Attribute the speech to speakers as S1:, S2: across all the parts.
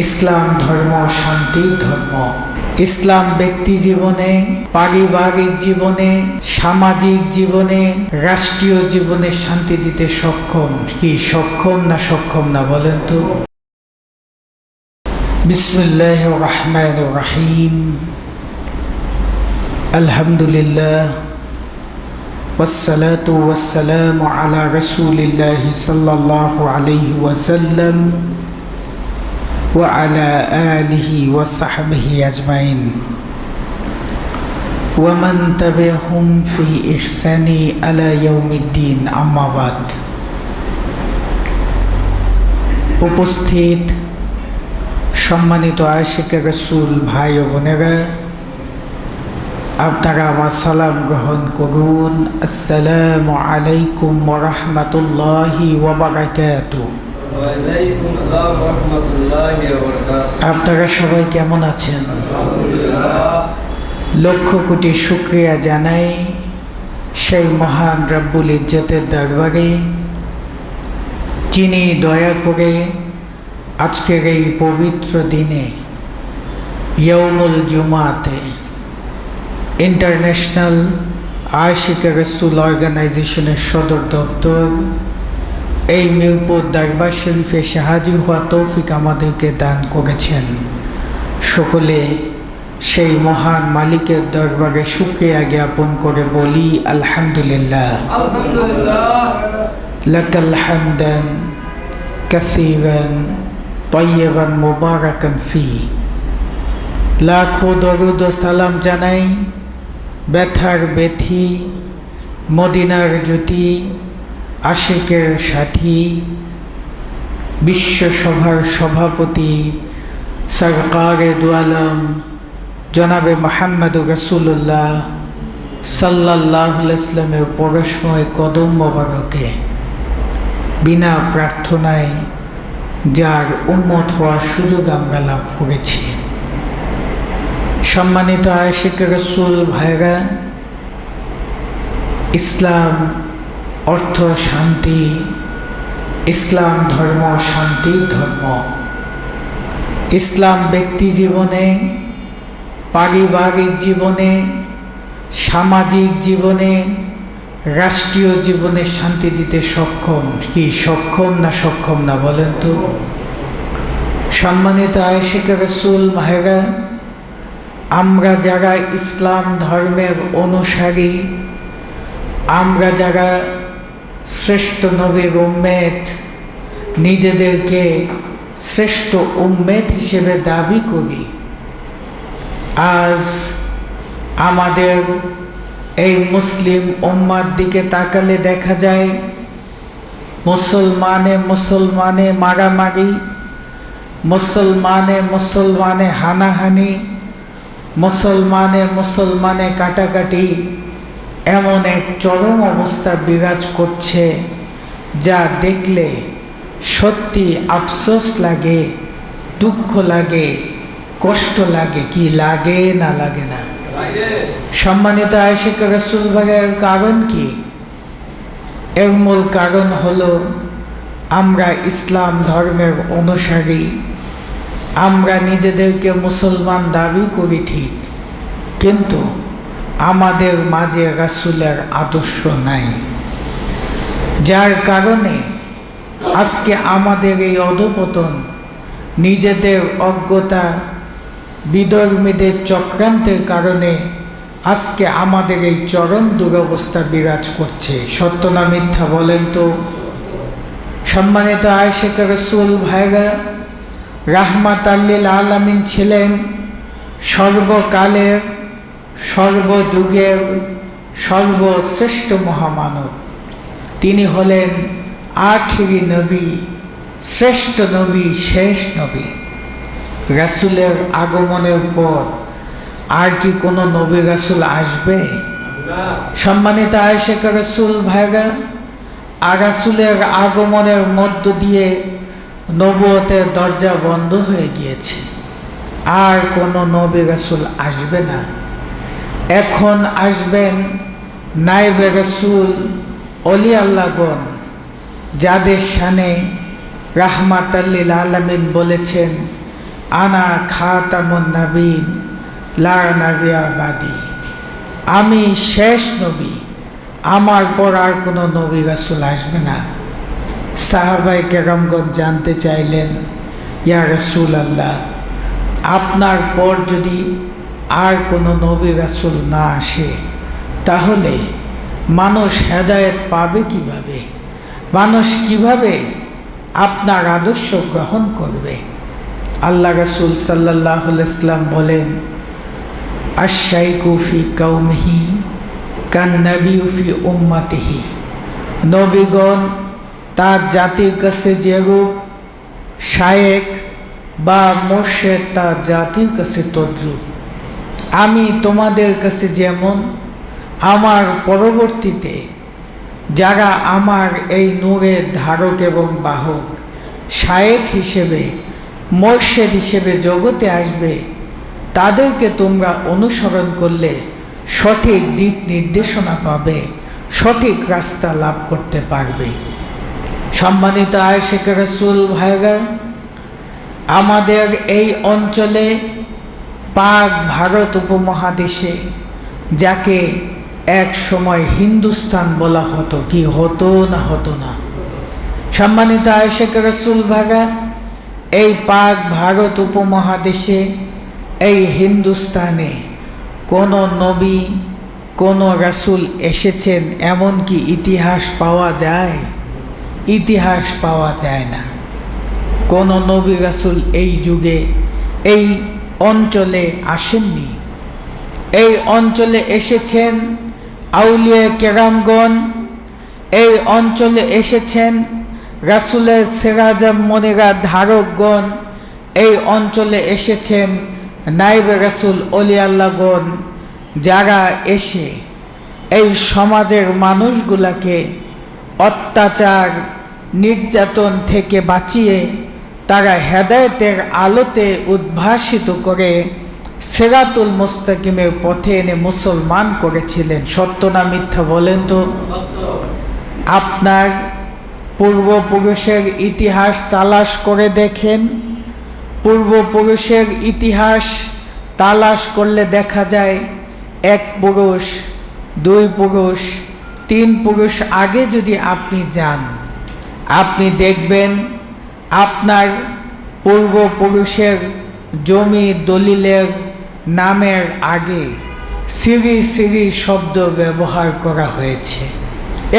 S1: ইসলাম ধর্ম শান্তির ধর্ম। ইসলাম ব্যক্তি জীবনে, পারিবারিক জীবনে, সামাজিক জীবনে, রাষ্ট্রীয় জীবনে শান্তি দিতে সক্ষম। কি সক্ষম না বলেন তো? বিসমিল্লাহির রহমানির রহিম। আলহামদুলিল্লাহ ওয়াসসালাতু ওয়াসসালামু আলা রাসূলিল্লাহি সাল্লাল্লাহু আলাইহি ওয়াসাল্লাম ওয়া আলা আলিহি ওয়া সাহবিহি আজমাইন ওয়া মান তাবি'আহুম ফি ইহসানি আলা ইয়াউমিদ্দিন, আম্মা বাদ। উপস্থিত সম্মানিত আশিকে রাসূল ভাই ও বোনেরা, আপনারা আমার সালাম গ্রহণ করুন। আসসালামু আলাইকুম ওয়া রাহমাতুল্লাহি ওয়া বারাকাতুহু।
S2: ওয়ালাইকুম আসসালাম ওয়া রাহমাতুল্লাহি ওয়া বারাকাতুহু।
S1: আপনারা সবাই কেমন আছেন?
S2: আলহামদুলিল্লাহ।
S1: লক্ষ কোটি শুকরিয়া জানাই সেই মহান রব্বুল ইজ্জতের দরবারে, যিনি দয়া করে আজকের এই পবিত্র দিনে ইয়াউমুল জুমাতে ইন্টারন্যাশনাল আশিকে রাসূল অর্গানাইজেশনের সদর দপ্তর এই মিরপুর দরবার শরীফে এসে হাজির হওয়া তৌফিক আমাদেরকে দান করেছেন। সকলে সেই মহান মালিকের দরবারে শুকরিয়া জ্ঞাপন করে বলি আলহামদুলিল্লাহ।
S2: আলহামদুলিল্লাহ।
S1: লাকাল হামদান কাসীরান তাইয়্যিবান মুবারাকান ফি। লাখো দরুদ ও সালাম জানাই ব্যথার বেথি, মদিনার জ্যোতি, আশিকের সাথী, বিশ্বসভার সভাপতি সরকারে দু আলম জনাবে মুহাম্মদুর রাসূলুল্লাহ সাল্লাল্লাহু আলাইহি ওয়াসাল্লামের পরশময় কদম মোবারকে বিনা প্রার্থনায় যার উম্মত হওয়ার সুযোগ আমরা লাভ করেছি। সম্মানিত আশিকে রাসূল ভাইরা, ইসলাম অর্থ শান্তি, ইসলাম ধর্ম শান্তির ধর্ম। ইসলাম ব্যক্তি জীবনে, পারিবারিক জীবনে, সামাজিক জীবনে, রাষ্ট্রীয় জীবনে শান্তি দিতে সক্ষম। কি সক্ষম না বলেন তো? সম্মানিত আশিকে রাসূল ভাইরা, আমরা যারা ইসলাম ধর্মের অনুসারী, আমরা যারা শ্রেষ্ঠ নবীর উম্মেত, নিজেদেরকে শ্রেষ্ঠ উম্মেত হিসেবে দাবি করি, আজ আমাদের এই মুসলিম উম্মার দিকে তাকালে দেখা যায় মুসলমানে মারামারি, মুসলমানে হানাহানি, মুসলমানে কাটাকাটি, এমন এক চরম অবস্থা বিরাজ করছে যা দেখলে সত্যি আফসোস লাগে, দুঃখ লাগে, কষ্ট লাগে। কি লাগে না? সম্মানিত আশিকে রাসূল ভাইয়ের কারণ কি? এর মূল কারণ হলো আমরা ইসলাম ধর্মের অনুসারী, আমরা নিজেদেরকে মুসলমান দাবি করি ঠিক, কিন্তু আমাদের মাঝে রাসূলের আদর্শ নাই, যার কারণে আজকে আমাদের এই অধঃপতন, নিজেদের অজ্ঞতা, বিধর্মীদের চক্রান্তের কারণে আজকে আমাদের এই চরম দুরবস্থা বিরাজ করছে। সত্য না মিথ্যা বলেন তো? সম্মানিত আশিকে রাসূল ভাইরা, রাহমাতাল লিল আলামিন ছিলেন সর্বকালের, সর্বযুগের সর্বশ্রেষ্ঠ মহামানব। তিনি হলেন আখিরি নবী, শ্রেষ্ঠ নবী, শেষ নবী। রাসূলের আগমনের পর আর কি কোনো নবী রাসূল আসবে? সম্মানিত আশিকে রাসূল ভাইরা, আর রাসূলের আগমনের মধ্য দিয়ে নবুয়তের দরজা বন্ধ হয়ে গিয়েছে, আর কোনো নবী রাসূল আসবে না। এখন আসবেন নায়েবে রাসূল, অলি আল্লাহগণ, যাদের শানে রাহমাতাল লিল আলামিন বলেছেন আনা খাতামুন নবীন লা নবিয়্যা বাদি, আমি শেষ নবী, আমার পর আর কোনো নবী রাসূল আসবে না। সাহাবায়ে কেরামগণ জানতে চাইলেন, ইয়া রাসূলুল্লাহ, আপনার পর যদি আর কোনো নবী রাসূল না আসে তাহলে মানুষ হেদায়েত পাবে কিভাবে? মানুষ কিভাবে আপনার আদর্শ গ্রহণ করবে? আল্লাহ রাসূল সাল্লাল্লাহু আলাইহি ওয়াসাল্লাম বলেন, আশ-শাইখু ফি কওমিহি কান নবিয়্যু ফি উম্মতিহি, নবীগণ তার জাতির কাছে যেরূপ, শায়েখ বা মুর্শিদ তার জাতির কাছে তদ্রূপ। আমি তোমাদের কাছে যেমন, আমার পরবর্তীতে যারা আমার এই নূরের ধারক এবং বাহক, শায়েখ হিসেবে, মুর্শিদ হিসেবে জগতে আসবে, তাদেরকে তোমরা অনুসরণ করলে সঠিক দিক নির্দেশনা পাবে, সঠিক রাস্তা লাভ করতে পারবে। সম্মানিত আশিক রাসূল ভাইরা, আমাদের এই অঞ্চলে পাক ভারত উপমহাদেশে যাকে এক সময় হিন্দুস্তান বলা হতো, কি হতো না হতো না? সম্মানিত আশিক রাসূল ভাইরা, এই পাক ভারত উপমহাদেশে, এই হিন্দুস্তানে কোনো নবী, কোনো রাসূল এসেছেন এমন কি ইতিহাস পাওয়া যায়? ইতিহাস পাওয়া যায় না। কোনো নবী রাসূল এই যুগে এই অঞ্চলে আসেননি। এই অঞ্চলে এসেছেন আউলিয়া কেরামগণ, এই অঞ্চলে এসেছেন রাসূলের সিরাজা মনিরা ধারকগণ, এই অঞ্চলে এসেছেন নায়েবে রাসূল অলি আল্লাহগণ, যারা এসে এই সমাজের মানুষগুলাকে অত্যাচার নির্যাতন থেকে বাঁচিয়ে তারা হেদায়েতের আলোতে উদ্ভাসিত করে সিরাতুল মুস্তাকিমের পথে এনে মুসলমান করেছিলেন। সত্য না মিথ্যা বলেন তো? আপনার পূর্বপুরুষের ইতিহাস তালাশ করে দেখেন। পূর্বপুরুষের ইতিহাস তালাশ করলে দেখা যায়, এক পুরুষ, দুই পুরুষ, তিন পুরুষ আগে যদি আপনি যান, আপনি দেখবেন আপনার পূর্বপুরুষের জমি দলিলের নামের আগে সিরি সিরি শব্দ ব্যবহার করা হয়েছে।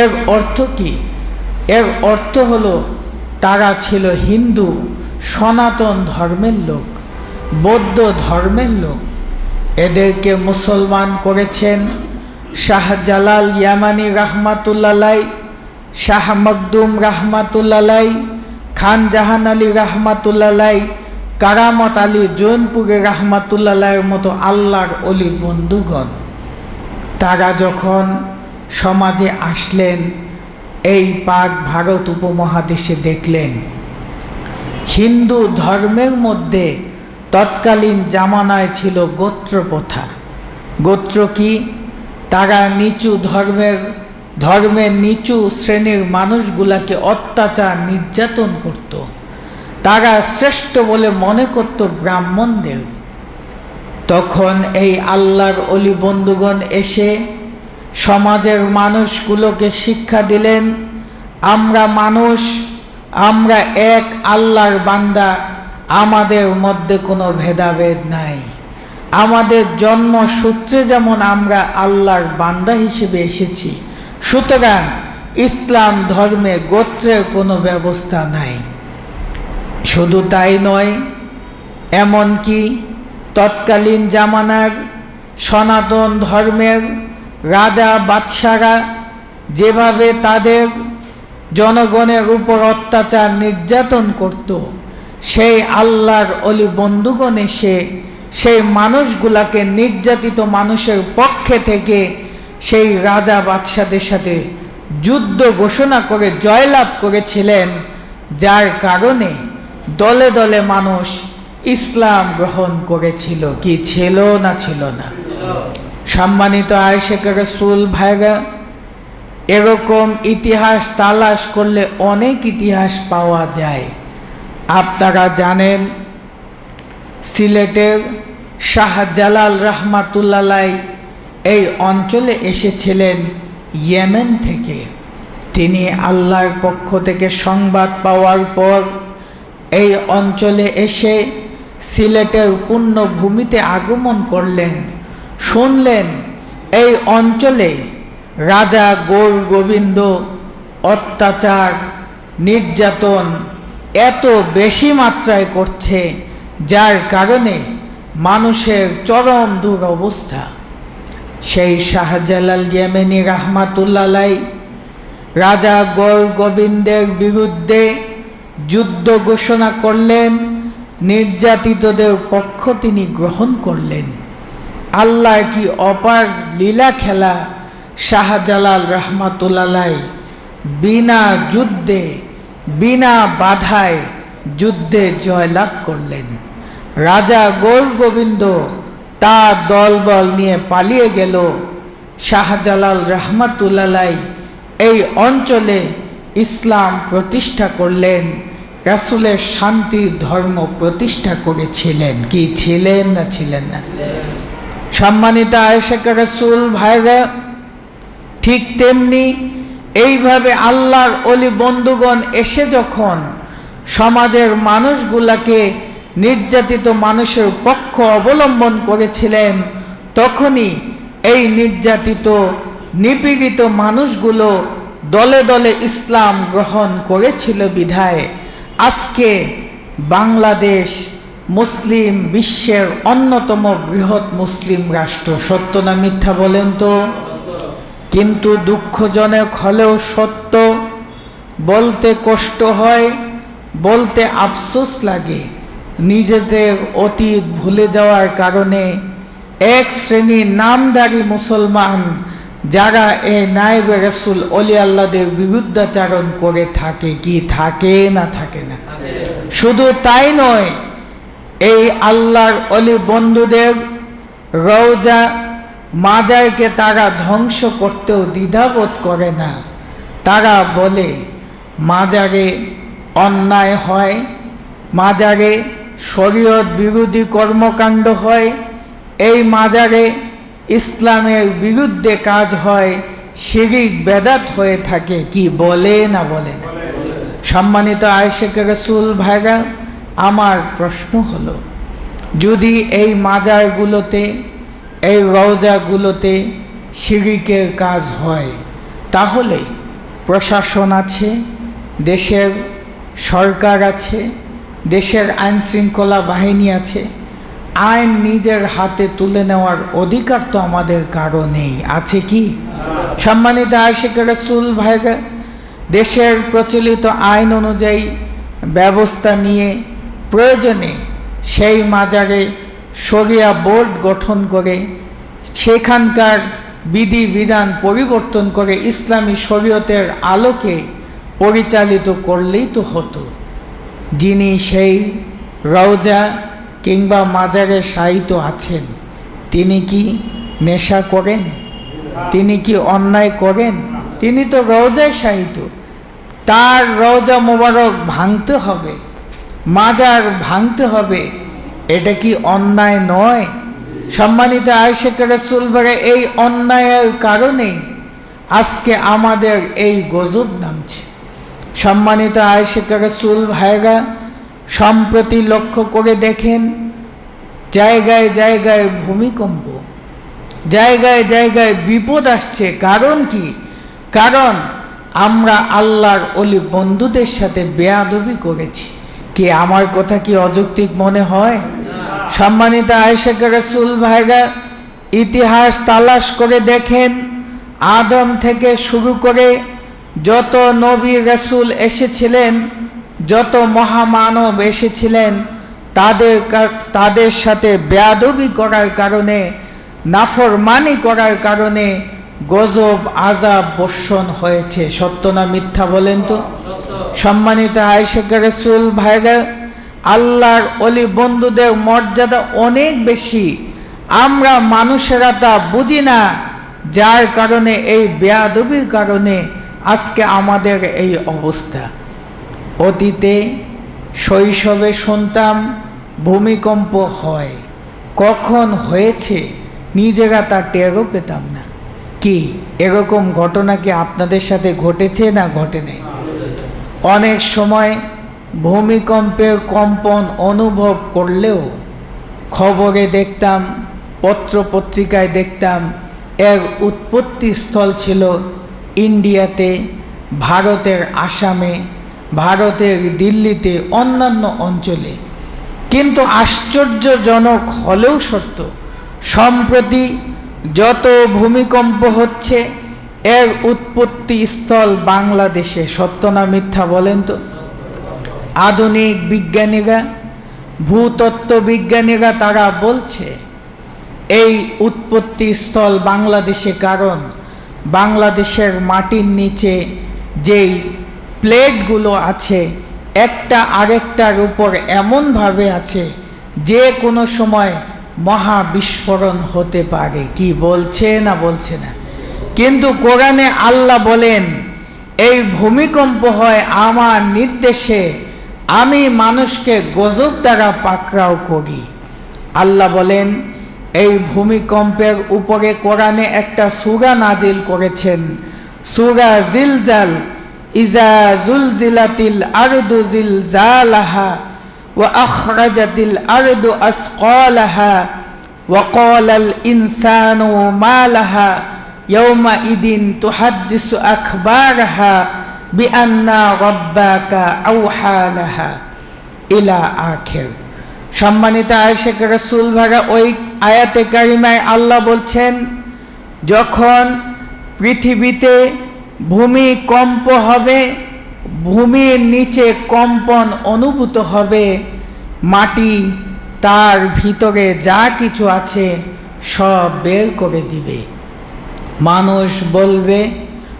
S1: এর অর্থ কি? এর অর্থ হলো তারা ছিল হিন্দু, সনাতন ধর্মের লোক, বৌদ্ধ ধর্মের লোক। এদেরকে মুসলমান করেছেন শাহজালাল ইয়ামানি রাহমাতুল্লাহ আলাইহি, শাহ মখদুম রাহমাতুল্লাহ আলাইহি, খান জাহান আলী রাহমাতুল্লাহ আলাইহি, কারামত আলী জৌনপুরে রাহমাতুল্লাহ আলাইহির মতো আল্লাহর অলি বন্ধুগণ, তারা যখন সমাজে আসলেন, এই পাক ভারত উপমহাদেশে দেখলেন হিন্দু ধর্মের মধ্যে তৎকালীন জামানায় ছিল গোত্র প্রথা। গোত্র কি? তারা নিচু ধর্মের নিচু শ্রেণীর মানুষগুলাকে অত্যাচার নির্যাতন করত। তারা শ্রেষ্ঠ বলে মনে করত ব্রাহ্মণদের। তখন এই আল্লাহর অলি বন্ধুগণ এসে সমাজের মানুষগুলোকে শিক্ষা দিলেন, আমরা মানুষ, আমরা এক আল্লাহর বান্দা, আমাদের মধ্যে কোনো ভেদাভেদ নাই। আমাদের জন্মসূত্রে যেমন আমরা আল্লাহর বান্দা হিসেবে এসেছি, সুতরাং ইসলাম ধর্মে গোত্রের কোনো ব্যবস্থা নাই। শুধু তাই নয়, এমনকি তৎকালীন জামানার সনাতন ধর্মের রাজা বাদশারা যেভাবে তাদের জনগণের উপর অত্যাচার নির্যাতন করত, সেই আল্লাহর অলি বন্ধুগণ এসে সেই মানুষগুলাকে নির্যাতিত মানুষের পক্ষে থেকে সেই রাজা বাদশাদের সাথে যুদ্ধ ঘোষণা করে জয়লাভ করেছিলেন, যার কারণে দলে দলে মানুষ ইসলাম গ্রহণ করেছিল। কি ছিল না ছিল না? সম্মানিত আশিক রাসূল ভাইরা, এরকম ইতিহাস তালাশ করলে অনেক ইতিহাস পাওয়া যায়। আপনারা জানেন সিলেটের শাহজালাল রহমাতুল্লাহ এই অঞ্চলে এসেছিলেন ইয়েমেন থেকে। তিনি আল্লাহর পক্ষ থেকে সংবাদ পাওয়ার পর এই অঞ্চলে এসে সিলেটের পুণ্যভূমিতে আগমন করলেন। শুনলেন এই অঞ্চলে রাজা গৌর গোবিন্দ অত্যাচার নির্যাতন এত বেশি মাত্রায় করছে, যার কারণে মানুষের চরম দুরবস্থা। সেই শাহজালাল ইয়েমেনি রহমাতুল্লাহ রাজা গৌর গোবিন্দের বিরুদ্ধে যুদ্ধ ঘোষণা করলেন, নির্যাতিতদের পক্ষ তিনি গ্রহণ করলেন। আল্লাহ কি অপার লীলা খেলা! শাহজালাল রহমাতুল্লাহ বিনা যুদ্ধে বিনা বাধায় যুদ্ধে জয়লাভ করলেন। রাজা গৌর গোবিন্দ তার দলবল নিয়ে পালিয়ে গেল। শাহজালাল রহমাতুল্লাহ এই অঞ্চলে ইসলাম প্রতিষ্ঠা করলেন, রাসূলের শান্তির ধর্ম প্রতিষ্ঠা করেছিলেন। কি ছিলেন না ছিলেন না? সম্মানিত আয়েশা রাসূল ভাইরা, ঠিক তেমনি এইভাবে আল্লাহর অলি বন্ধুগণ এসে যখন সমাজের মানুষগুলাকে নির্যাতিত মানুষের পক্ষ অবলম্বন করেছিলেন, তখনই এই নির্যাতিত নিপীড়িত মানুষগুলো দলে দলে ইসলাম গ্রহণ করেছিল বিধায় আজকে বাংলাদেশ মুসলিম বিশ্বের অন্যতম বৃহৎ মুসলিম রাষ্ট্র। সত্য না মিথ্যা বলেন তো? কিন্তু দুঃখজনক হলেও সত্য, বলতে কষ্ট হয়, বলতে আফসোস লাগে। নিজেদের অতীত ভুলে যাওয়ার কারণে এক শ্রেণীর নামধারী মুসলমান যারা এই নায়েবে রাসূল অলি আল্লাহদের বিরুদ্ধাচারণ করে থাকে। কি থাকে না থাকে না? শুধু তাই নয়, এই আল্লাহর অলি বন্ধুদের রওজা মাজারকে তারা ধ্বংস করতেও দ্বিধাবোধ করে না। তারা বলে মাজারে অন্যায় হয়, মাজারে শরীয়ত বিরোধী কর্মকাণ্ড হয়, এই মাজারে ইসলামের বিরুদ্ধে কাজ হয়, শিরিক বেদাত হয়ে থাকে। কি বলে না বলে না? সম্মানিত আয়েশা রাসূল ভাইরা, আমার প্রশ্ন হলো, যদি এই মাজারগুলোতে এই রওজাগুলোতে শিরিকের কাজ হয়, তাহলে প্রশাসন আছে, দেশের সরকার আছে, দেশের আইন শৃঙ্খলা বাহিনী আছে, আইন নিজের হাতে তুলে নেওয়ার অধিকার তো আমাদের কারো নেই। আছে কি? সম্মানিত আয়েশা রাসূল ভাইরা, দেশের প্রচলিত আইন অনুযায়ী ব্যবস্থা নিয়ে প্রয়োজনে সেই মাজারে শরিয়া বোর্ড গঠন করে সেখানকার বিধিবিধান পরিবর্তন করে ইসলামী শরীয়তের আলোকে পরিচালিত করলেই তো হতো। যিনি সেই রওজা কিংবা মাজারে শায়িত আছেন, তিনি কি নেশা করেন? তিনি কি অন্যায় করেন? তিনি তো রওজায় শায়িত। তার রওজা মোবারক ভাঙতে হবে, মাজার ভাঙতে হবে, এটা কি অন্যায় নয়? সম্মানিত আয়েশা রাসূল ভাইরা, এই অন্যায়ের কারণে আজকে আমাদের এই গজব নামছে। সম্মানিত আয়েশা রাসূল ভাইরা, সম্প্রতি লক্ষ্য করে দেখেন, জায়গায় জায়গায় ভূমিকম্প, জায়গায় জায়গায় বিপদ আসছে। কারণ কি? কারণ আমরা আল্লাহর অলি বন্ধুদের সাথে বেয়াদবি করেছি। কি আমার কথা কি অযৌক্তিক মনে হয়? সম্মানিত আয়েশা রাসূল ভাইরা, ইতিহাস তালাশ করে দেখেন, আদম থেকে শুরু করে যত নবী রাসূল এসেছিলেন, যত মহামানব এসেছিলেন, তাদের সাথে বেয়াদবি করার কারণে, নাফরমানি করার কারণে গজব আযাব বর্ষণ হয়েছে। সত্য না মিথ্যা বলেন তো? সম্মানিত আয়েশা রাসূল ভাইরা, আল্লাহর অলি বন্ধুদের মর্যাদা অনেক বেশি, আমরা মানুষেরা তা বুঝি না, যার কারণে এই বেয়াদবির কারণে আজকে আমাদের এই অবস্থা। অতীতে শৈশবে শুনতাম ভূমিকম্প হয়, কখন হয়েছে নিজেরা তা টেরও পেতাম না। কি এরকম ঘটনা কি আপনাদের সাথে ঘটেছে না ঘটেনি? অনেক সময় ভূমিকম্পের কম্পন অনুভব করলেও খবরে দেখতাম, পত্রপত্রিকায় দেখতাম এর উৎপত্তি স্থল ছিল ইন্ডিয়াতে, ভারতের আসামে, ভারতের দিল্লিতে, অন্যান্য অঞ্চলে। কিন্তু আশ্চর্যজনক হলেও সত্য, সম্প্রতি যত ভূমিকম্প হচ্ছে এর উৎপত্তি স্থল বাংলাদেশে। সত্য না মিথ্যা বলেন তো? আধুনিক বিজ্ঞানীরা, ভূতত্ত্ব বিজ্ঞানীরা তারা বলছে এই উৎপত্তি স্থল বাংলাদেশে, কারণ বাংলাদেশের মাটির নিচে যেই প্লেটগুলো আছে একটা আরেকটার উপর এমনভাবে আছে যে কোনো সময় মহাবিস্ফোরণ হতে পারে। কি বলছে না বলছে না? কিন্তু কোরআনে আল্লাহ বলেন এই ভূমিকম্প হয় আমার নির্দেশে, আমি মানুষকে গজব দ্বারা পাকড়াও করি। আল্লাহ বলেন এই ভূমিকম্পের উপরে কোরআনে একটা সূরা নাজিল করেছেন, সূরা জিলজাল। ইযা জুলজিলাতিল আরদু জিলজালাহা ওয়া আখরাজাতিল আরদু আসকালাহা ওয়া ক্বালাল ইনসানু মা লাহা ইয়াওমা ইদিন তুহাদ্দিসু আখবারাহা বিআন্না রাব্বাকা আওহা লাহা ইলা আখির। সম্মানিত আয়েশা রাসূল ভাইরা, ওই আয়াতে কারিমায় আল্লাহ বলছেন যখন পৃথিবীতে ভূমিকম্প হবে, ভূমির নিচে কম্পন অনুভূত হবে, মাটি তার ভিতরে যা কিছু আছে সব বের করে দিবে। মানুষ বলবে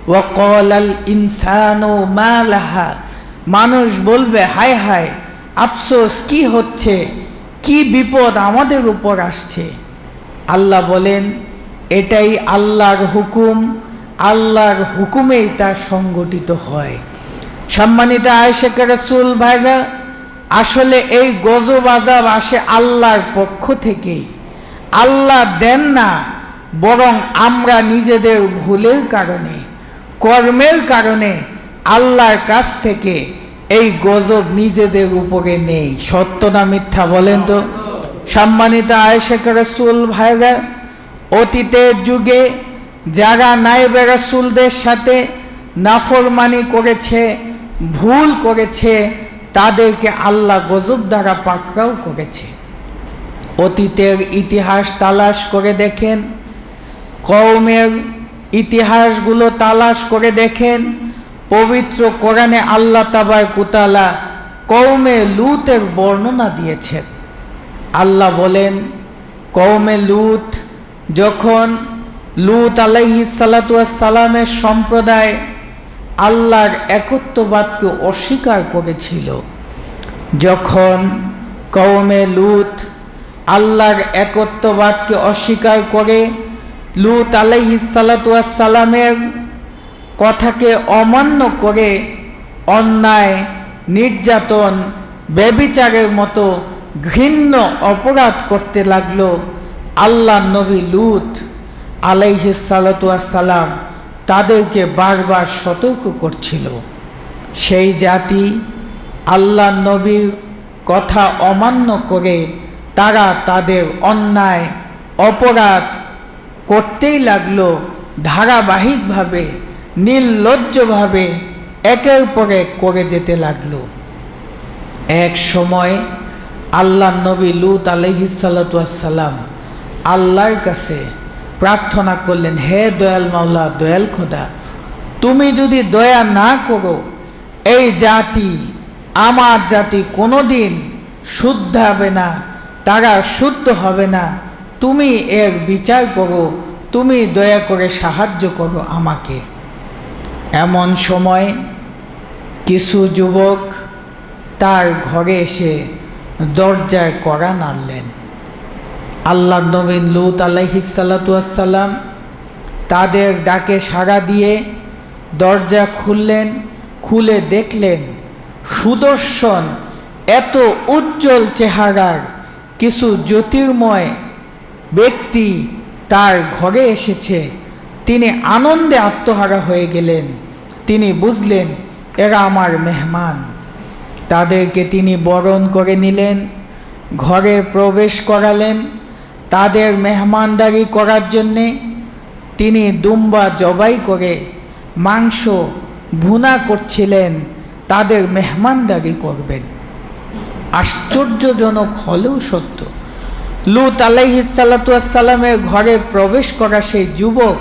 S1: ওয়াকালাল ইনসানু মা লাহা, মানুষ বলবে হায় হায় আফসোস, কি হচ্ছে, কি বিপদ আমাদের উপর আসছে। আল্লাহ বলেন এটাই আল্লাহর হুকুম, আল্লাহর হুকুমেই তা সংগঠিত হয়। সম্মানিত আয়েশা রাসূল ভাইরা, আসলে এই গজব আযাব আসে আল্লাহর পক্ষ থেকেই। আল্লাহ দেন না, বরং আমরা নিজেদের ভুলের কারণে, কর্মের কারণে আল্লাহর কাছ থেকে এই গজব নিজেদের উপরে নেই। সত্য না মিথ্যা বলেন তো? সম্মানিত আয়েশা রাসূল ভাইরা, অতীতের যুগে যারা নায়েবে রাসূলদের সাথে নাফরমানি করেছে, ভুল করেছে, তাদেরকে আল্লাহ গজব দ্বারা পাকড়াও করেছে। অতীতের ইতিহাস তালাশ করে দেখেন, কওমের ইতিহাসগুলো তালাশ করে দেখেন, পবিত্র কোরআনে আল্লাহ তাবারক ওয়া তাআলা কওমে লূতের বর্ণনা দিয়েছেন। আল্লাহ বলেন কওমে লূত, যখন লূত আলাইহিস সালাতু ওয়াস সালামের সম্প্রদায় আল্লাহর একত্ববাদকে অস্বীকার করেছিল, যখন কওমে লূত আল্লাহর একত্ববাদকে অস্বীকার করে লূত আলাইহিস সালাতু ওয়াস সালামের কথাকে অমান্য করে অন্যায়, নির্যাতন, ব্যভিচারের মতো ঘৃণ্য অপরাধ করতে লাগলো, আল্লাহ নবী লূত আলাইহিস সালাতু ওয়াস সালাম তাদেরকে বারবার সতর্ক করছিল। সেই জাতি আল্লাহ নবীর কথা অমান্য করে তারা তাদের অন্যায়, অপরাধ করতেই লাগলো, ধারাবাহিকভাবে, নির্লজ্জভাবে একের পর এক করে যেতে লাগলো। এক সময় আল্লাহ নবী লূত আলাইহিস সালাতু ওয়াস সালাম আল্লাহর কাছে প্রার্থনা করলেন, হে দয়াল মাওলা, দয়াল খোদা, তুমি যদি দয়া না করো এই জাতি, আমার জাতি কোনোদিন শুদ্ধ হবে না, তারা শুদ্ধ হবে না, তুমি এর বিচার করো, তুমি দয়া করে সাহায্য করো আমাকে। এমন সময় কিছু যুবক তার ঘরে এসে দরজায় কড়া নাড়লেন। আল্লাহ নবী লূত আলাইহিস সালাতু ওয়াস সালাম তাদের ডাকে সাড়া দিয়ে দরজা খুললেন, খুলে দেখলেন সুদর্শন এত উজ্জ্বল চেহারার কিছু জ্যোতির্ময় ব্যক্তি তার ঘরে এসেছে। তিনি আনন্দে আত্মহারা হয়ে গেলেন। তিনি বুঝলেন এরা আমার মেহমান। তাদেরকে তিনি বরণ করে নিলেন, ঘরে প্রবেশ করালেন। তাদের মেহমানদারি করার জন্যে তিনি দুম্বা জবাই করে মাংস ভুনা করছিলেন, তাদের মেহমানদারি করবেন। আশ্চর্যজনক হলেও সত্য, লূত আলাইহিস সালাতু ওয়াস সালামের ঘরে প্রবেশ করা সেই যুবক,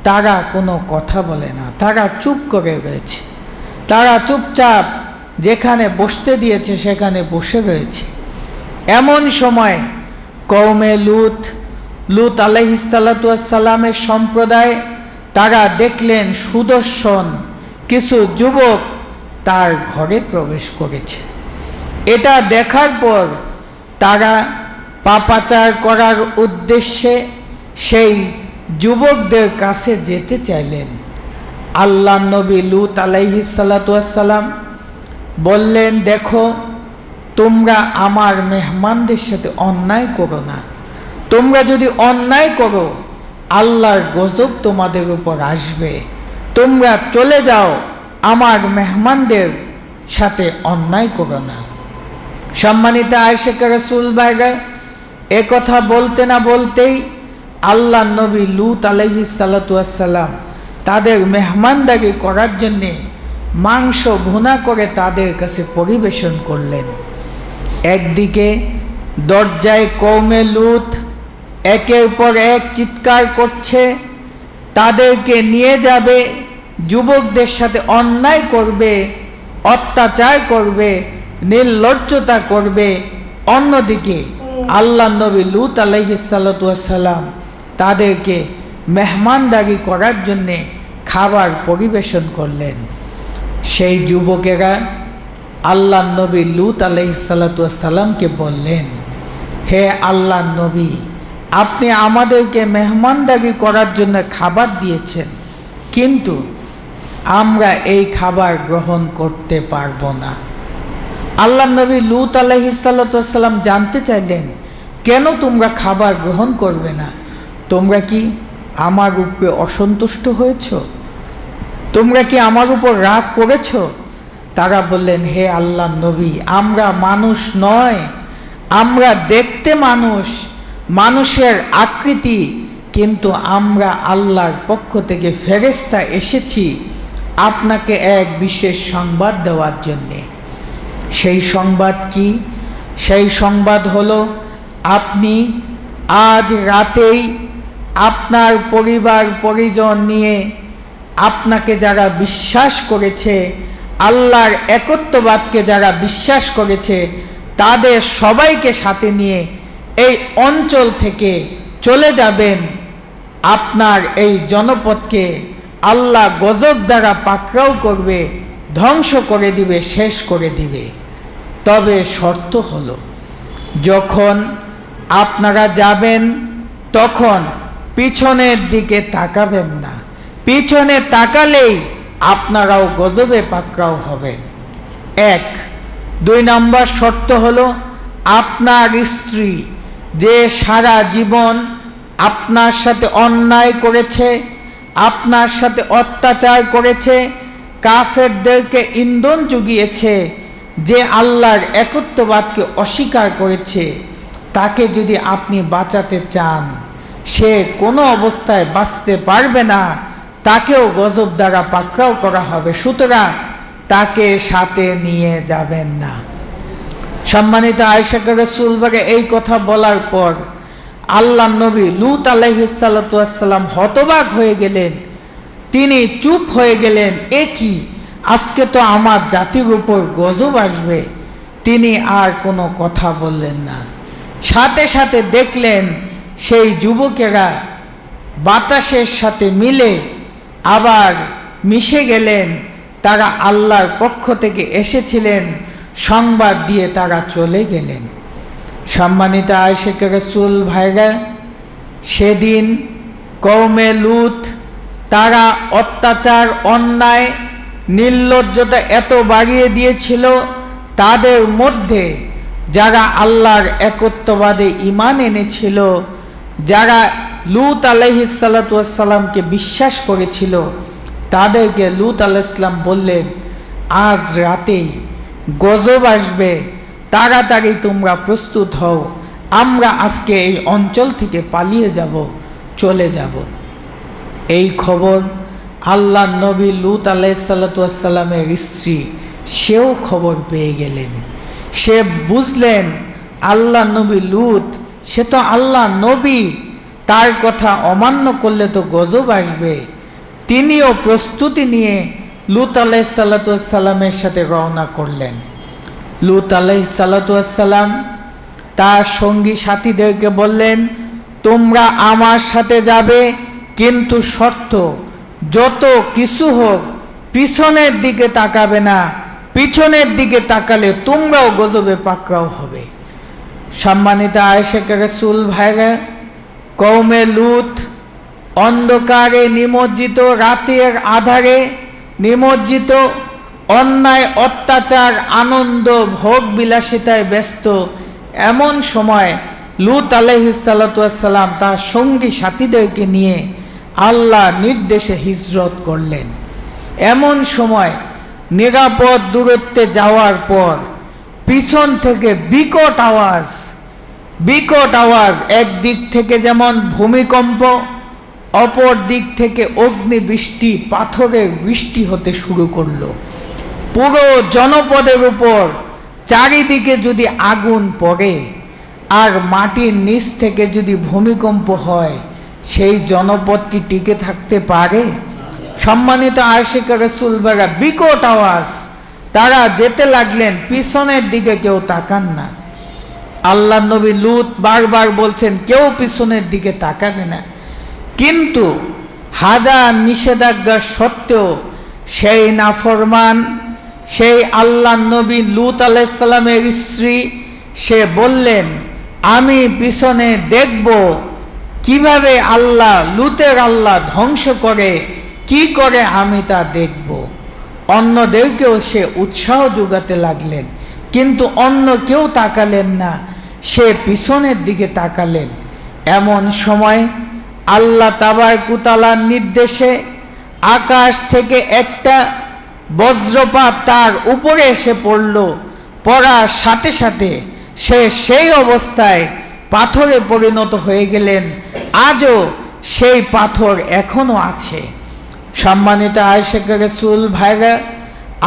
S1: তারা কোনো কথা বলে না, তারা চুপ করে রয়েছে। তারা চুপচাপ যেখানে বসতে দিয়েছে সেখানে বসে রয়েছে। এমন সময় কওমে লূত আলাইহিস সালাতু ওয়াস সালামের সম্প্রদায় তারা দেখলেন সুদর্শন কিছু যুবক তার ঘরে প্রবেশ করেছে। এটা দেখার পর তারা পাপাচার করার উদ্দেশ্যে সেই যুবকদের কাছে যেতে চাইলেন। আল্লাহর নবী লূত আলাইহিস সালাতু ওয়াস সালাম বললেন, দেখো, তোমরা আমার মেহমানদের সাথে অন্যায় করো না। তোমরা যদি অন্যায় করো আল্লাহর গজব তোমাদের উপর আসবে। তোমরা চলে যাও, আমার মেহমানদের সাথে অন্যায় করো না। সম্মানিত আয়েশা রাসূল ভাইরা, এ কথা বলতে না বলতেই আল্লাহর নবী লূত আলাইহিস সালাতু ওয়াস সালাম তাদের মেহমানদারি করার জন্যে মাংস ভুনা করে তাদের কাছে পরিবেশন করলেন। একদিকে দরজায় কওমে লূত একের পর এক চিৎকার করছে, তাদেরকে নিয়ে যাবে, যুবকদের সাথে অন্যায় করবে, অত্যাচার করবে, নির্লজ্জতা করবে। অন্যদিকে আল্লাহর নবী লূত আলাইহিস সালাতু ওয়াস সালাম তাদেরকে মেহমানদারি করার জন্যে খাবার পরিবেশন করলেন। সেই যুবকেরা আল্লাহর নবী লূত আলাইহিস সালাতু ওয়াস সালামকে বললেন, হে আল্লাহর নবী, আপনি আমাদেরকে মেহমানদারি করার জন্য খাবার দিয়েছেন, কিন্তু আমরা এই খাবার গ্রহণ করতে পারবো না। আল্লাহর নবী লূত আলাইহিস সালাতু ওয়াস সালাম জানতে চাইলেন, কেন তোমরা খাবার গ্রহণ করবে না? তোমরা কি আমার উপরে অসন্তুষ্ট হয়েছ? তোমরা কি আমার উপর রাগ করেছ? তারা বললেন, হে আল্লাহর নবী, আমরা মানুষ নয়, আমরা দেখতে মানুষ, মানুষের আকৃতি, কিন্তু আমরা আল্লাহর পক্ষ থেকে ফেরেশতা এসেছি আপনাকে এক বিশেষ সংবাদ দেওয়ার জন্যে। সেই সংবাদ কি? সেই সংবাদ হলো, আপনি আজ রাতেই আপনার পরিবার পরিজন নিয়ে আপনাকে যারা বিশ্বাস করেছে, আল্লাহর একত্ববাদকে যারা বিশ্বাস করেছে, তাদের সবাইকে সাথে নিয়ে এই অঞ্চল থেকে চলে যাবেন। আপনার এই জনপদকে আল্লাহ গজব দ্বারা পাকড়াও করবে, ধ্বংস করে দিবে, শেষ করে দিবে। তবে শর্ত হলো, যখন আপনারা যাবেন তখন পিছনের দিকে তাকাবেন না। পিছনে তাকালেই আপনারাও গজবে পাকড়াও হবেন। 1। 2 নম্বর শর্ত হলো, আপনার স্ত্রী যে সারা জীবন আপনার সাথে অন্যায় করেছে, আপনার সাথে অত্যাচার করেছে, কাফেরদেরকে ইন্ধন জুগিয়েছে, যে আল্লাহর একত্ববাদকে অস্বীকার করেছে, তাকে যদি আপনি বাঁচাতে চান, সে কোনো অবস্থায় বাঁচতে পারবে না, তাকেও গজব দ্বারা পাকড়াও করা হবে। সুতরাং তাকে সাথে নিয়ে যাবেন না। সম্মানিত আয়েশা রাসূল বাগে এই কথা বলার পর আল্লাহর নবী লূত আলাইহিস সালাতু ওয়াস সালাম হতবাক হয়ে গেলেন। তিনি চুপ হয়ে গেলেন, এ কি, আজকে তো আমার জাতির উপর গজব আসবে। তিনি আর কোনো কথা বললেন না। সাথে সাথে দেখলেন সেই যুবকেরা বাতাসের সাথে মিলে আবার মিশে গেলেন। তারা আল্লাহর পক্ষ থেকে এসেছিলেন, সংবাদ দিয়ে তারা চলে গেলেন। সম্মানিত আয়েশা রাসূল ভাইরা, সেদিন কওমে লূত তারা অত্যাচার, অন্যায়, নির্লজ্জতা এত বাড়িয়ে দিয়েছিল, তাদের মধ্যে যারা আল্লাহর একত্ববাদে ঈমান এনেছিল, যারা লূত আলাইহিস সালাতু ওয়াস সালামকে বিশ্বাস করেছিল, তাদেরকে লূত আলাইহিস সালাম বললেন, আজ রাতেই গজব আসবে, তাড়াতাড়ি তোমরা প্রস্তুত হও, আমরা আজকে এই অঞ্চল থেকে পালিয়ে যাব, চলে যাব। এই খবর আল্লাহ নবী লূত আলাইহিস সালাতু ওয়াস সালামের স্ত্রী সেও খবর পেয়ে গেলেন। সে বুঝলেন আল্লাহ নবী লূত, সে তো আল্লাহ নবী, তার কথা অমান্য করলে তো গজব আসবে। তিনিও প্রস্তুতি নিয়ে লূত আলাইহিস সালাতু ওয়াস সালামের সাথে রওনা করলেন। লূত আলাইহিস সালাতু ওয়াস সালাম তার সঙ্গী সাথীদেরকে বললেন, তোমরা আমার সাথে যাবে, কিন্তু শর্ত, যত কিছু হোক পিছনের দিকে তাকাবে না, পিছনের দিকে তাকালে তোমরাও গজবে পাকড়াও হবে। সম্মানিত আয়েশা রাসূল ভাইরা, কওমে লূত অন্ধকারে নিমজ্জিত, রাতের আধারে নিমজ্জিত, অন্যায় অত্যাচার আনন্দ ভোগ বিলাসিতায় ব্যস্ত। এমন সময় লূত আলাইহিস সালাতু ওয়াস সালাম তার সঙ্গী সাথীদেরকে নিয়ে আল্লাহ নির্দেশে হিজরত করলেন। এমন সময় নিরাপদ দূরত্বে যাওয়ার পর পিছন থেকে বিকট আওয়াজ, একদিক থেকে যেমন ভূমিকম্প, অপর দিক থেকে অগ্নিবৃষ্টি, পাথরের বৃষ্টি হতে শুরু করলো। পুরো জনপদের উপর চারিদিকে যদি আগুন পড়ে আর মাটির নিচ থেকে যদি ভূমিকম্প হয়, সেই জনপদ কি টিকে থাকতে পারে? সম্মানিত আশিক রাসূল ভাইরা, বিকট আওয়াজ, তারা যেতে লাগলেন, পিছনের দিকে কেউ তাকান না। আল্লাহ নবী লূত বারবার বলছেন কেউ পিছনের দিকে তাকাবে না, কিন্তু হাজার নিষেধাজ্ঞা সত্ত্বেও সেই নাফরমান, সেই আল্লাহ নবী লূত আলাইহিস সালামের স্ত্রী, সে বললেন, আমি পিছনে দেখব কিভাবে আল্লাহ লূতের আল্লাহ ধ্বংস করে, কি করে আমি তা দেখব। অন্যদেরকেও সে উৎসাহ যোগাতে লাগলেন, কিন্তু অন্য কেউ তাকালেন না, সে পিছনের দিকে তাকালেন। এমন সময় আল্লাহ তাবারক ওয়া তাআলার নির্দেশে আকাশ থেকে একটা বজ্রপাত তার উপরে এসে পড়ল। পড়ার সাথে সাথে সে সেই অবস্থায় পাথরে পরিণত হয়ে গেলেন। আজও সেই পাথর এখনো আছে। সম্মানিত আয়েশা রাসূল ভাইরা,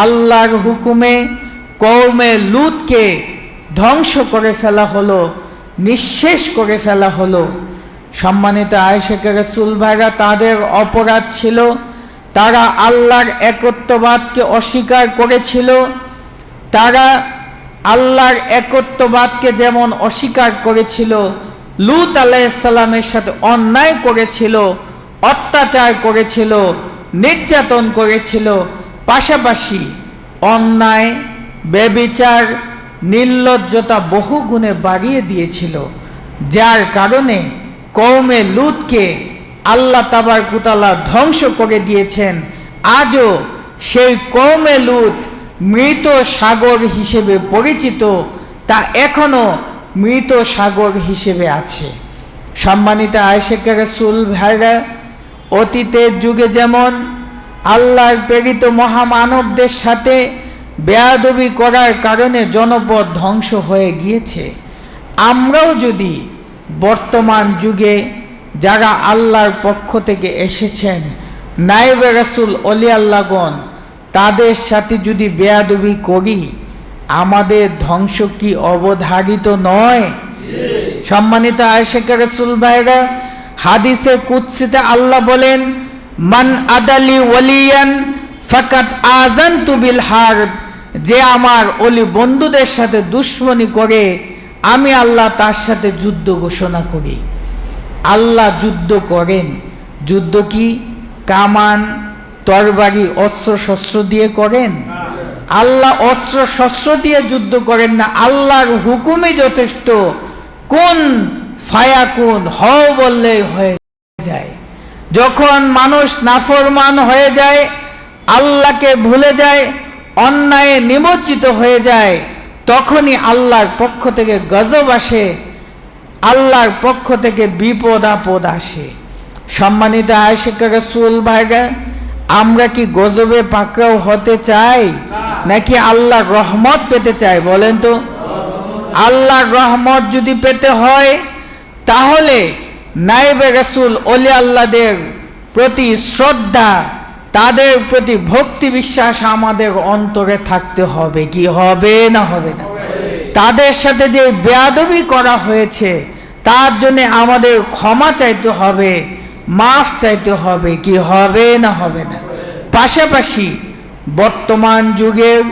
S1: আল্লাহর হুকুমে কওমে লূতকে ধ্বংস করে ফেলা হলো, নিঃশেষ করে ফেলা হলো। সম্মানিত আয়েশা রাসূল ভাইরা, তাদের অপরাধ ছিল তারা আল্লাহর একত্ববাদকে অস্বীকার করেছিল। তারা আল্লাহর একত্ববাদকে যেমন অস্বীকার করেছিল, লূত আলাইহিস সালামের সাথে অন্যায় করেছিল, অত্যাচার করেছিল, নির্যাতন করেছিল, পাশাপাশি অন্যায়, ব্যভিচার, নির্লজ্জতা বহু গুণে বাড়িয়ে দিয়েছিল, যার কারণে কওমে লূতকে আল্লাহ তাবারক ওয়া তাআলা ধ্বংস করে দিয়েছেন। আজও সেই কওমে লূত মৃত সাগর হিসেবে পরিচিত, তা এখনো মৃত সাগর হিসেবে আছে। সম্মানিত আয়েশা রাসূল ভাইরা, অতীতের যুগে যেমন আল্লাহর প্রেরিত মহামানবদের সাথে বেয়াদবি করার কারণে জনপদ ধ্বংস হয়ে গিয়েছে, আমরাও যদি বর্তমান যুগে যারা আল্লাহর পক্ষ থেকে এসেছেন, নায়েবে রাসূল ওলি আল্লাহগণ, তাদের সাথে যদি বেয়াদবি করি, আমাদের ধ্বংস কি অবধারিত নয়? সম্মানিত আয়েশা রাসূল ভাইরা, হাদিসে কুদসিতে আল্লাহ বলেন, মান আদালি ওয়ালিয়ান ফাকাত আযানতু বিল হারব, যে আমার ওলি বন্ধুদের সাথে দুশমনি করে আমি আল্লাহ তার সাথে যুদ্ধ ঘোষণা করি। আল্লাহ যুদ্ধ করেন। যুদ্ধ কি কামান, তরবারি, অস্ত্র শস্ত্র দিয়ে করেন? আল্লাহ অস্ত্র শস্ত্র দিয়ে যুদ্ধ করেন না, আল্লাহর হুকুমই যথেষ্ট। কোন ফায়াকুন, হও বললেই হয়ে যায়। যখন মানুষ নাফরমান হয়ে যায়, আল্লাহকে ভুলে যায়, অন্যায়ে নিমজ্জিত হয়ে যায়, তখনই আল্লাহর পক্ষ থেকে গজব আসে, আল্লাহর পক্ষ থেকে বিপদ আপদ আসে। সম্মানিত আশিক রাসূল ভাইরা, আমরা কি গজবে পাকড়াও হতে চাই নাকি আল্লাহর রহমত পেতে চাই? বলেন তো। আল্লাহর রহমত যদি পেতে হয় তাহলে নায়েবে রাসূল ওলি আল্লাহদের প্রতি শ্রদ্ধা, তাদের প্রতি ভক্তি বিশ্বাস আমাদের অন্তরে থাকতে হবে। কি হবে না হবে না? তাদের সাথে যে বেয়াদবি করা হয়েছে তার জন্য আমাদের ক্ষমা চাইতে হবে, মাফ চাইতে হবে। কি হবে না হবে না? পাশাপাশি বর্তমান যুগের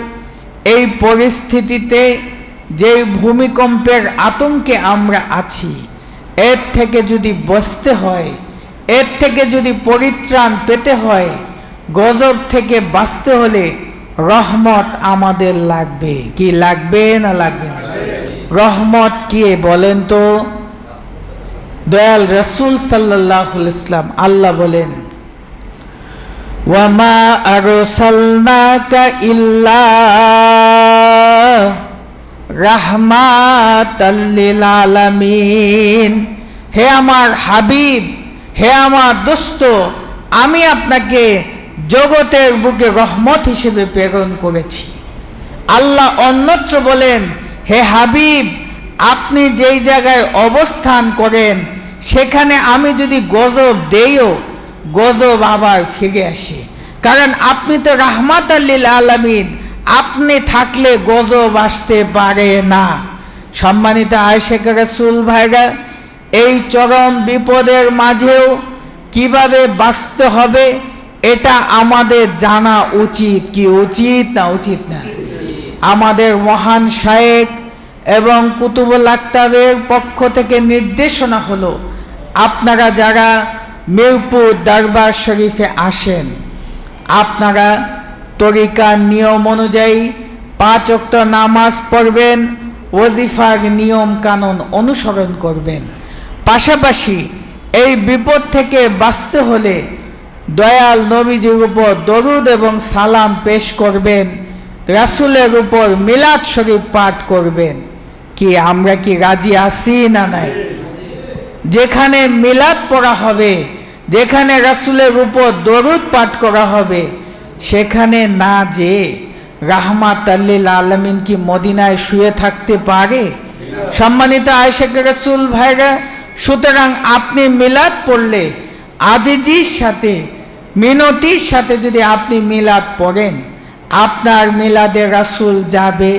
S1: এই পরিস্থিতিতে যে ভূমিকম্পের আতঙ্কে আমরা আছি, এর থেকে যদি বাঁচতে হয়, এর থেকে যদি পরিত্রাণ পেতে হয়, গজব থেকে বাঁচতে হলে রহমত আমাদের লাগবে। কি লাগবে না লাগবে না? রহমত কি বলেন তো? দয়াল রাসূল সাল্লাল্লাহু আলাইহি ওয়াসাল্লাম আল্লাহ বলেন, ওয়ামা আরসালনাকা ইল্লা রাহমাতাল লিল আলামিন। হে আমার হাবিব, হে আমার দোস্ত, আমি আপনাকে জগতের বুকে রহমত হিসেবে প্রেরণ করেছি। আল্লাহ অন্যত্র বলেন, হে হাবিব, আপনি যেই জায়গায় অবস্থান করেন সেখানে আমি যদি গজব দেইও, গজব আবার ফিরে আসে, কারণ আপনি তো রাহমাতাল লিল আলামিন। আপনি থাকলে গজব আসতে পারে না। সম্মানিত আশিক রাসূল ভাইরা, এই চরম বিপদের মাঝেও কিভাবে বাঁচতে হবে এটা আমাদের জানা উচিত। কি উচিত না উচিত না? আমাদের মহান শায়েখ এবং কুতুবুল আকতাবের পক্ষ থেকে নির্দেশনা হলো, আপনারা যারা মিরপুর দরবার শরীফে আসেন, আপনারা তরিকার নিয়ম অনুযায়ী 5 ওয়াক্ত নামাজ পড়বেন, ওয়াজিফার নিয়ম কানুন অনুসরণ করবেন। পাশাপাশি এই বিপদ থেকে বাঁচতে হলে দয়াল নবীজির উপর দরুদ এবং সালাম পেশ করবেন, রাসূলের উপর মিলাদ শরীফ পাঠ করবেন। কি আমরা কি রাজি আছি না নাই? যেখানে মিলাদ পড়া হবে, যেখানে রাসূলের উপর দরুদ পাঠ করা হবে, সেখানে না যে রাহমাতাল লিল আলামিন কি মদিনায় শুয়ে থাকতে পারে? সম্মানিত আশিক রাসূল ভাইরা, সুতরাং আপনি মিলাদ পড়লে আজিজির সাথে, মিনতির সাথে যদি আপনি মিলাদ পড়েন, আপনার মিলাদে রাসূল যাবে।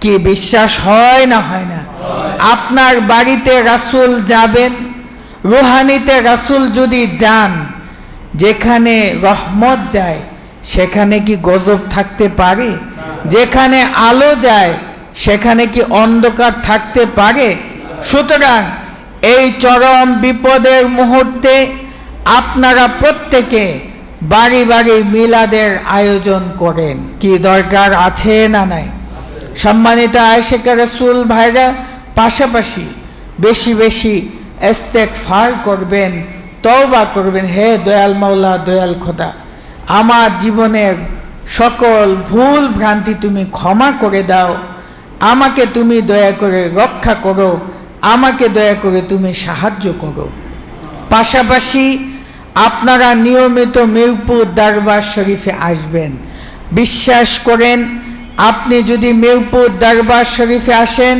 S1: কি বিশ্বাস হয় না হয় না? আপনার বাড়িতে রাসূল যাবেন, রুহানিতে রাসূল যদি যান, যেখানে রহমত যায় সেখানে কি গজব থাকতে পারে? যেখানে আলো যায় সেখানে কি অন্ধকার থাকতে পারে? সুতরাং এই চরম বিপদের মুহূর্তে আপনারা প্রত্যেকে বাড়ি বাড়ি মিলাদের আয়োজন করেন। কি দরকার আছে না নাই? সম্মানিত আশিক রাসূল ভাইরা, পাশাপাশি বেশি বেশি ইস্তেগফার করবেন, তওবা করবেন। হে দয়াল মাওলা, দয়াল খোদা, আমার জীবনের সকল ভুল ভ্রান্তি তুমি ক্ষমা করে দাও, আমাকে তুমি দয়া করে রক্ষা করো, আমাকে দয়া করে তুমি সাহায্য করো। পাশাপাশি আপনারা নিয়মিত মিরপুর দরবার শরীফে আসবেন। বিশ্বাস করেন, আপনি যদি মিরপুর দরবার শরীফে আসেন,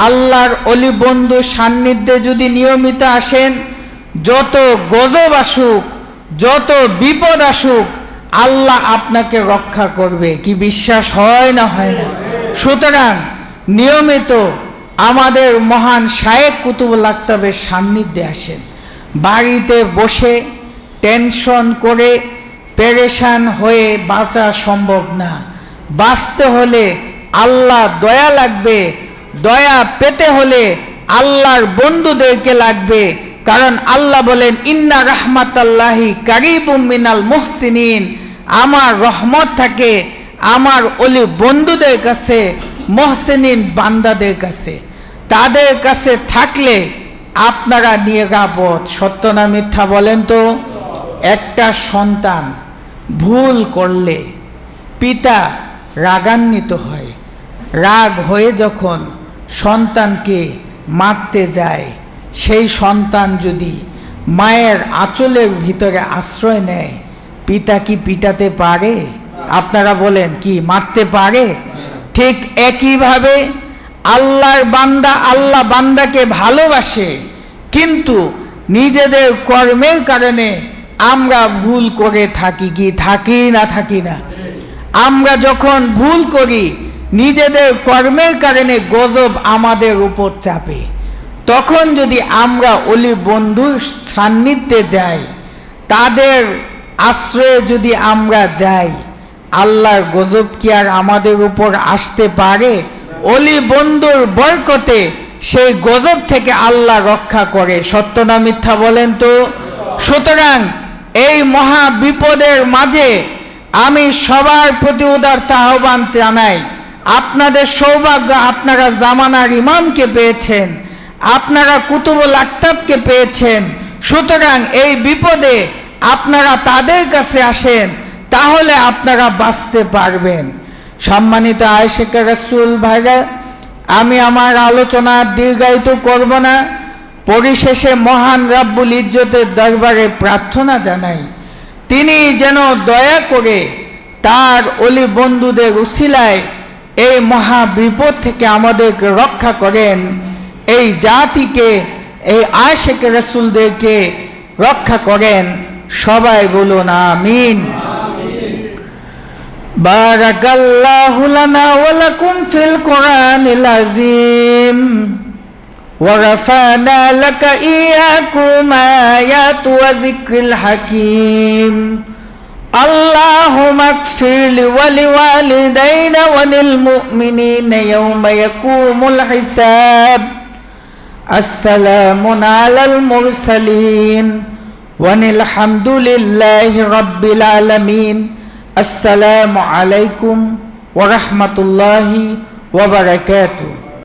S1: আল্লাহর অলি বন্ধু সান্নিধ্যে যদি নিয়মিত আসেন, যত গজব আসুক, যত বিপদ আসুক, আল্লাহ আপনাকে রক্ষা করবে। কি বিশ্বাস হয় না হয় না? সুতরাং নিয়মিত আমাদের মহান শায়েখ কুতুবুল আকতাবের সান্নিধ্যে আসেন। বাড়িতে বসে টেনশন করে পেরেশান হয়ে বাঁচা সম্ভব না। বাঁচতে হলে আল্লাহ দয়া লাগবে, দয়া পেতে হলে আল্লাহর বন্ধুদেরকে লাগবে। কারণ আল্লাহ বলেন, ইন্না রাহমাতাল্লাহি কারিবুম মিনাল মুহসিনিন। আমার রহমত থাকে আমার ওলি বন্ধুদের কাছে, মুহসিনিন বান্দাদের কাছে। তাদের কাছে থাকলে আপনারা নিরাপদ। সত্য না মিথ্যা বলেন তো? একটা সন্তান ভুল করলে পিতা রাগান্বিত হয়, রাগ হয়ে যখন সন্তানকে মারতে যায়, সেই সন্তান যদি মায়ের আঁচলের ভিতরে আশ্রয় নেয়, পিতা কি পিটাতে পারে? আপনারা বলেন, কি মারতে পারে? ঠিক একইভাবে আল্লাহর বান্দা আল্লাহ বান্দাকে ভালোবাসে, কিন্তু নিজেদের কর্মের কারণে আমরা ভুল করে থাকি, কি থাকি না? আমরা যখন ভুল করি, নিজেদের কর্মের কারণে গজব আমাদের উপর চাপে। তখন যদি আমরা অলি বন্ধুর সান্নিধ্যে যাই, তাদের আশ্রয়ে যদি আমরা যাই, আল্লাহর গজব কি আর আমাদের উপর আসতে পারে? অলি বন্ধুর বরকতে সেই গজব থেকে আল্লাহ রক্ষা করে। সত্য না মিথ্যা বলেন তো? সুতরাং এই মহা বিপদের মাঝে আমি সবার প্রতি উদারতা আহ্বান জানাই। আপনাদের সৌভাগ্য, আপনারা জামানার ইমামকে পেয়েছেন, আপনারা কুতুবুল আকতাবকে পেয়েছেন। সুতরাং এই বিপদে আপনারা তাদের কাছে আসেন, তাহলে আপনারা বাঁচতে পারবেন। সম্মানিত আয়েশে রাসূল ভাইরা, আমি আমার আলোচনা দীর্ঘায়িত করব না। পরিশেষে মহান রাব্বুল ইজ্জতের দরবারে প্রার্থনা জানাই, তিনি যেন দয়া করে তার অলি বন্ধুদের উসিলায় এই মহা বিপদ থেকে আমাদেরকে রক্ষা করেন, এই জাতিকে, এই আয়েশে রাসূলদেরকে রক্ষা করেন। সবাই বলুন আমিন। বারাকাল্লাহু লানা ওয়া লাকুম ফিল কুরআনিল আযীম ওয়া রাফা'না লাকা ইয়াকুম আয়াতু ওয়া যিকরিল হাকীম। আল্লাহুম্মা ইগফির লি ওয়া লিওয়ালিদাইনা ওয়া লিল মুমিনিনা ইয়াওমা ইয়াকুমুল হিসাব। আসসালামু আলাল মুরসালিন ওয়ানিল হামদুলিল্লাহি রাব্বিল আলামিন। আসসালামু আলাইকুম ওয়া রাহমাতুল্লাহি ওয়া বারাকাতুহু।